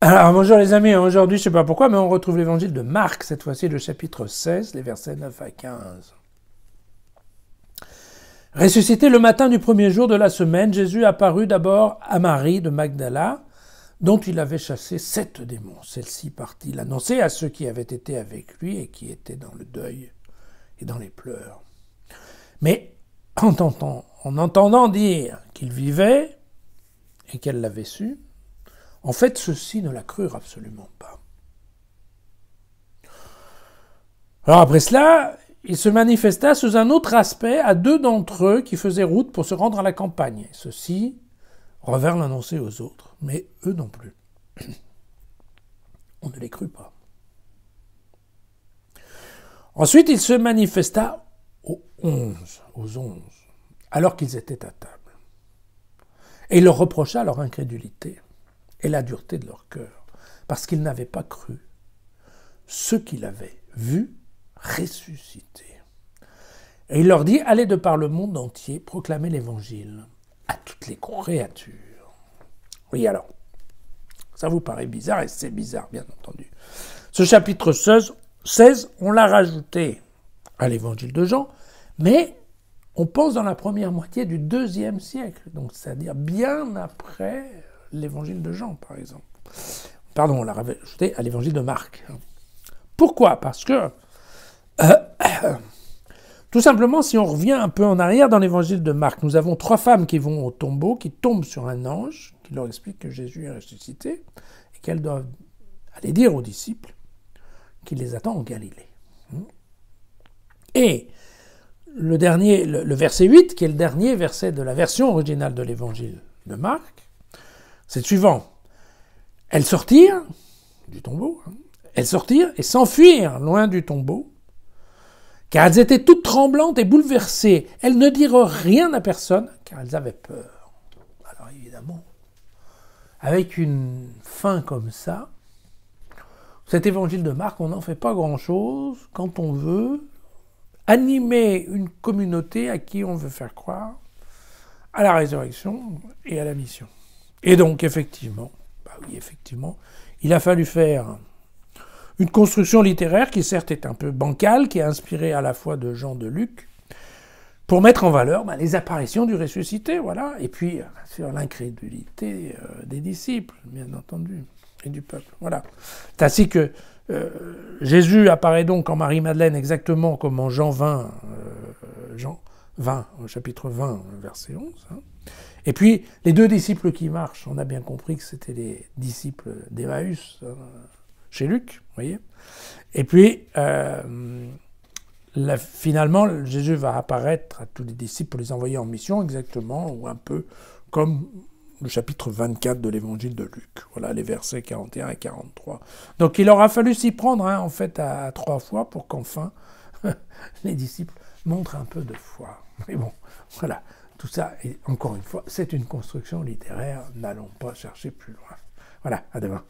Alors bonjour les amis, aujourd'hui je ne sais pas pourquoi, mais on retrouve l'évangile de Marc, cette fois-ci le chapitre 16, les versets 9 à 15. Ressuscité le matin du premier jour de la semaine, Jésus apparut d'abord à Marie de Magdala, dont il avait chassé 7 démons. Celle-ci partit l'annoncer à ceux qui avaient été avec lui et qui étaient dans le deuil et dans les pleurs. Mais en entendant dire qu'il vivait et qu'elle l'avait su, en fait, ceux-ci ne la crurent absolument pas. Alors après cela, il se manifesta sous un autre aspect à 2 d'entre eux qui faisaient route pour se rendre à la campagne. Ceux-ci revinrent l'annoncer aux autres, mais eux non plus. On ne les crut pas. Ensuite, il se manifesta aux 11, alors qu'ils étaient à table. Et il leur reprocha leur incrédulité et la dureté de leur cœur, parce qu'ils n'avaient pas cru ce qu'il avait vu ressuscité. Et il leur dit, allez de par le monde entier, proclamer l'évangile à toutes les créatures. Oui, alors, ça vous paraît bizarre, et c'est bizarre, bien entendu. Ce chapitre 16, on l'a rajouté à l'évangile de Jean, mais on pense dans la première moitié du IIe siècle, donc c'est-à-dire bien après l'évangile de Jean, par exemple. Pardon, on l'a rajouté à l'évangile de Marc. Pourquoi ? Parce que, tout simplement, si on revient un peu en arrière dans l'évangile de Marc, nous avons 3 femmes qui vont au tombeau, qui tombent sur un ange, qui leur explique que Jésus est ressuscité, et qu'elles doivent aller dire aux disciples qu'il les attend en Galilée. Et le verset 8, qui est le dernier verset de la version originale de l'évangile de Marc, c'est le suivant. Elles sortirent du tombeau, elles sortirent et s'enfuirent loin du tombeau, car elles étaient toutes tremblantes et bouleversées. Elles ne dirent rien à personne, car elles avaient peur. Alors évidemment, avec une fin comme ça, cet évangile de Marc, on n'en fait pas grand-chose quand on veut animer une communauté à qui on veut faire croire à la résurrection et à la mission. Et donc, effectivement, il a fallu faire une construction littéraire qui, certes, est un peu bancale, qui est inspirée à la fois de Jean de Luc, pour mettre en valeur les apparitions du ressuscité, voilà, et puis, sur l'incrédulité des disciples, bien entendu, et du peuple, voilà. C'est ainsi que Jésus apparaît donc en Marie-Madeleine exactement comme en Jean 20, au chapitre 20, verset 11, Et puis, les 2 disciples qui marchent, on a bien compris que c'était les disciples d'Emmaüs, chez Luc, vous voyez. Et puis, finalement, Jésus va apparaître à tous les disciples pour les envoyer en mission, exactement, ou un peu comme le chapitre 24 de l'évangile de Luc. Voilà, les versets 41 et 43. Donc, il aura fallu s'y prendre, en fait, à 3 fois pour qu'enfin, les disciples montrent un peu de foi. Mais bon, voilà. Tout ça, et encore une fois, c'est une construction littéraire. N'allons pas chercher plus loin. Voilà, à demain.